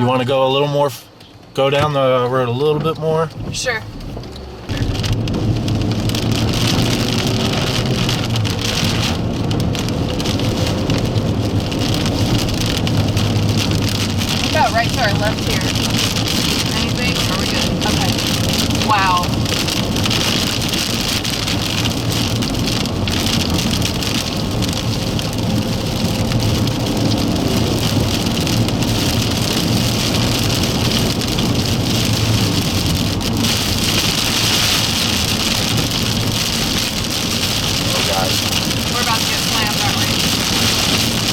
You want to go a little more, go down the road a little bit more? Sure. What about right to our left here? Anything? Are we good? Okay. Wow.